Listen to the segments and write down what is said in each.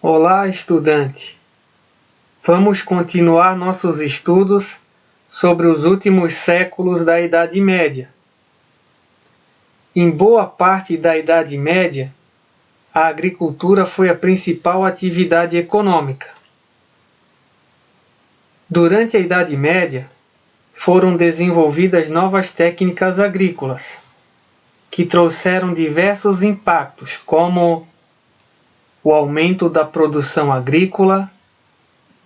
Olá, estudante! Vamos continuar nossos estudos sobre os últimos séculos da Idade Média. Em boa parte da Idade Média, a agricultura foi a principal atividade econômica. Durante a Idade Média, foram desenvolvidas novas técnicas agrícolas, que trouxeram diversos impactos, como o aumento da produção agrícola,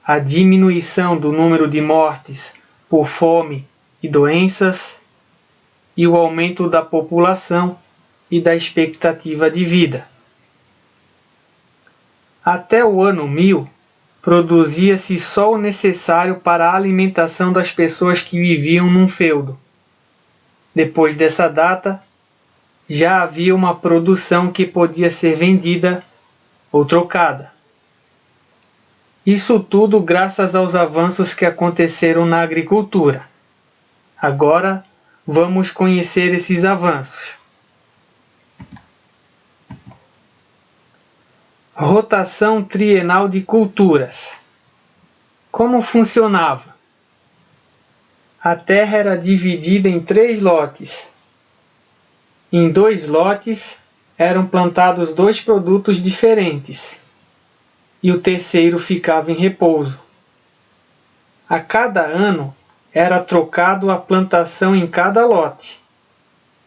a diminuição do número de mortes por fome e doenças e o aumento da população e da expectativa de vida. Até o ano 1000, produzia-se só o necessário para a alimentação das pessoas que viviam num feudo. Depois dessa data, já havia uma produção que podia ser vendida ou trocada. Isso tudo graças aos avanços que aconteceram na agricultura. Agora, vamos conhecer esses avanços. Rotação trienal de culturas. Como funcionava? A terra era dividida em 3 lotes. Em 2 lotes eram plantados 2 produtos diferentes, e o terceiro ficava em repouso. A cada ano era trocado a plantação em cada lote,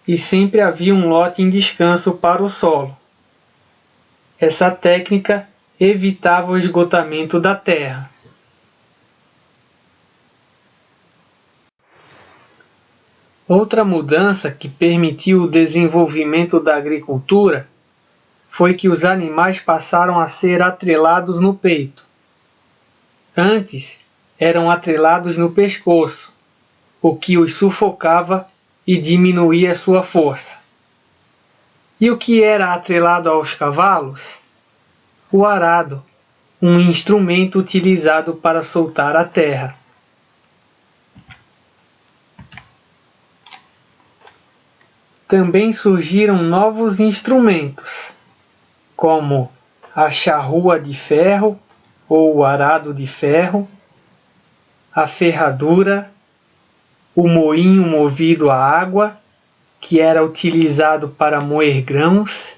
e sempre havia um lote em descanso para o solo. Essa técnica evitava o esgotamento da terra. Outra mudança que permitiu o desenvolvimento da agricultura foi que os animais passaram a ser atrelados no peito. Antes, eram atrelados no pescoço, o que os sufocava e diminuía sua força. E o que era atrelado aos cavalos? O arado, um instrumento utilizado para soltar a terra. Também surgiram novos instrumentos, como a charrua de ferro ou o arado de ferro, a ferradura, o moinho movido a água, que era utilizado para moer grãos,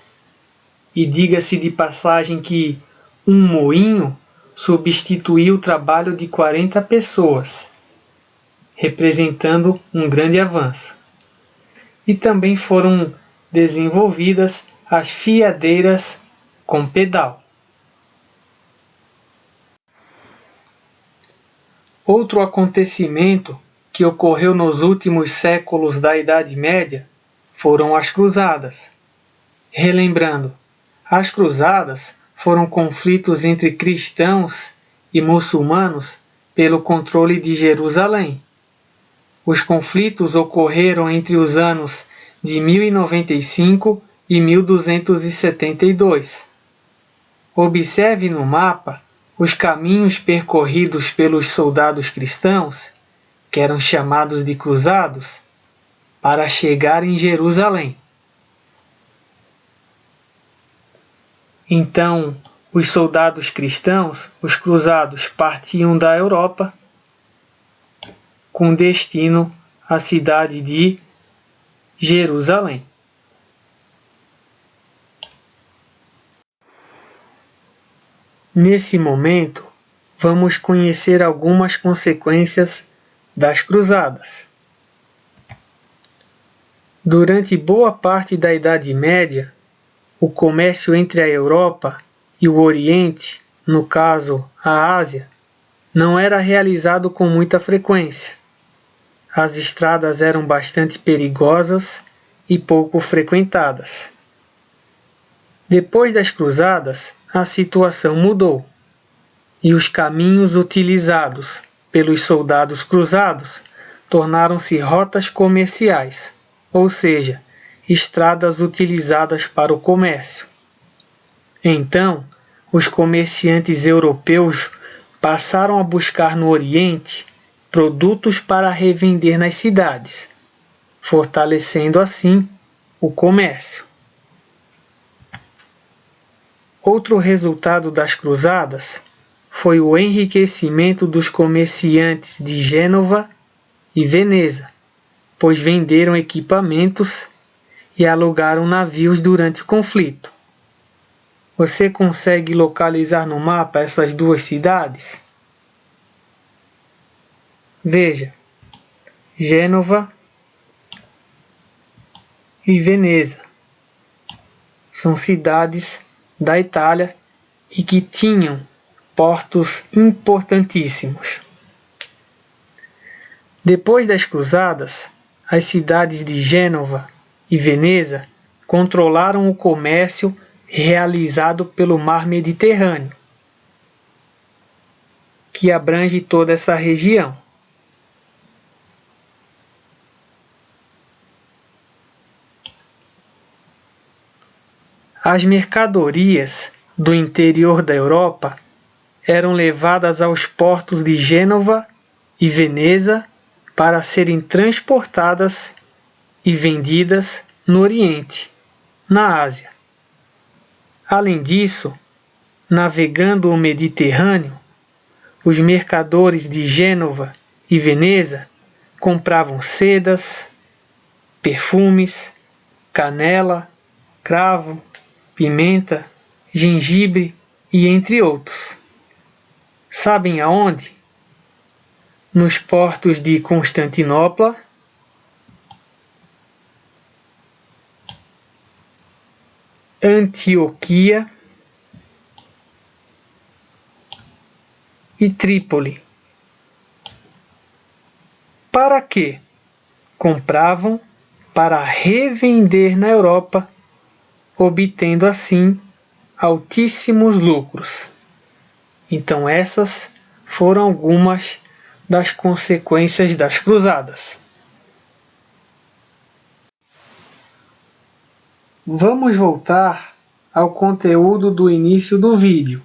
e diga-se de passagem que um moinho substituiu o trabalho de 40 pessoas, representando um grande avanço. E também foram desenvolvidas as fiadeiras com pedal. Outro acontecimento que ocorreu nos últimos séculos da Idade Média foram as Cruzadas. Relembrando, as Cruzadas foram conflitos entre cristãos e muçulmanos pelo controle de Jerusalém. Os conflitos ocorreram entre os anos de 1095 e 1272. Observe no mapa os caminhos percorridos pelos soldados cristãos, que eram chamados de cruzados, para chegar em Jerusalém. Então, os soldados cristãos, os cruzados, partiam da Europa com destino à cidade de Jerusalém. Nesse momento, vamos conhecer algumas consequências das cruzadas. Durante boa parte da Idade Média, o comércio entre a Europa e o Oriente, no caso a Ásia, não era realizado com muita frequência. As estradas eram bastante perigosas e pouco frequentadas. Depois das cruzadas, a situação mudou, e os caminhos utilizados pelos soldados cruzados tornaram-se rotas comerciais, ou seja, estradas utilizadas para o comércio. Então, os comerciantes europeus passaram a buscar no Oriente produtos para revender nas cidades, fortalecendo assim o comércio. Outro resultado das cruzadas foi o enriquecimento dos comerciantes de Gênova e Veneza, pois venderam equipamentos e alugaram navios durante o conflito. Você consegue localizar no mapa essas duas cidades? Veja, Gênova e Veneza são cidades da Itália e que tinham portos importantíssimos. Depois das cruzadas, as cidades de Gênova e Veneza controlaram o comércio realizado pelo Mar Mediterrâneo, que abrange toda essa região. As mercadorias do interior da Europa eram levadas aos portos de Gênova e Veneza para serem transportadas e vendidas no Oriente, na Ásia. Além disso, navegando o Mediterrâneo, os mercadores de Gênova e Veneza compravam sedas, perfumes, canela, cravo, pimenta, gengibre e entre outros. Sabem aonde? Nos portos de Constantinopla, Antioquia e Trípoli. Para quê? Compravam para revender na Europa, obtendo assim altíssimos lucros. Então essas foram algumas das consequências das cruzadas. Vamos voltar ao conteúdo do início do vídeo.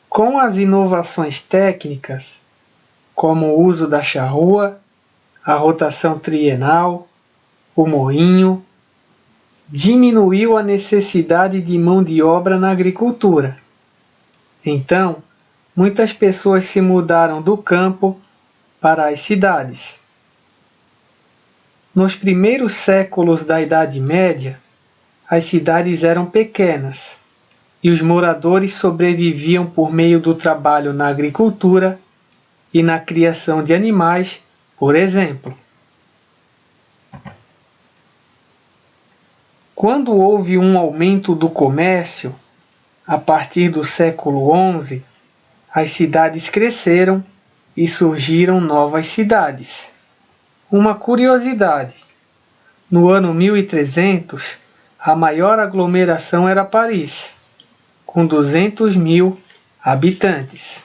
Com as inovações técnicas, como o uso da charrua, a rotação trienal, o moinho, diminuiu a necessidade de mão de obra na agricultura. Então, muitas pessoas se mudaram do campo para as cidades. Nos primeiros séculos da Idade Média, as cidades eram pequenas e os moradores sobreviviam por meio do trabalho na agricultura e na criação de animais, por exemplo. Quando houve um aumento do comércio, a partir do século XI, as cidades cresceram e surgiram novas cidades. Uma curiosidade: no ano 1300, a maior aglomeração era Paris, com 200.000 habitantes.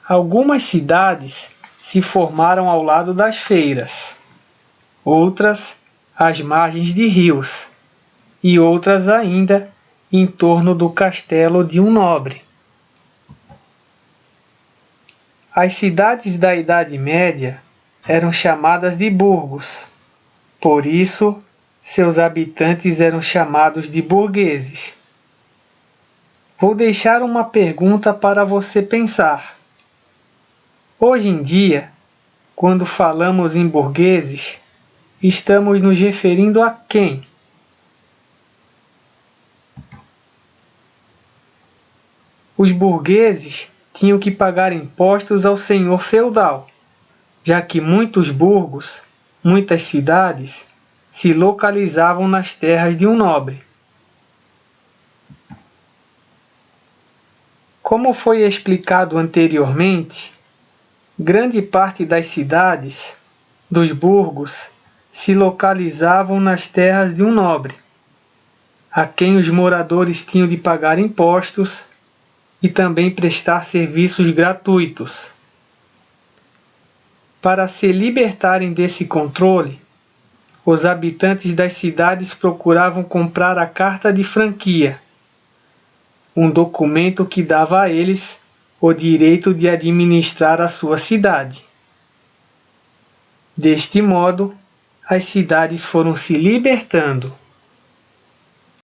Algumas cidades se formaram ao lado das feiras, outras às margens de rios e outras ainda em torno do castelo de um nobre. As cidades da Idade Média eram chamadas de burgos, por isso seus habitantes eram chamados de burgueses. Vou deixar uma pergunta para você pensar. Hoje em dia, quando falamos em burgueses, estamos nos referindo a quem? Os burgueses tinham que pagar impostos ao senhor feudal, já que muitos burgos, muitas cidades, se localizavam nas terras de um nobre. Como foi explicado anteriormente, grande parte das cidades, dos burgos, se localizavam nas terras de um nobre, a quem os moradores tinham de pagar impostos e também prestar serviços gratuitos. Para se libertarem desse controle, os habitantes das cidades procuravam comprar a carta de franquia, um documento que dava a eles o direito de administrar a sua cidade. Deste modo, as cidades foram se libertando.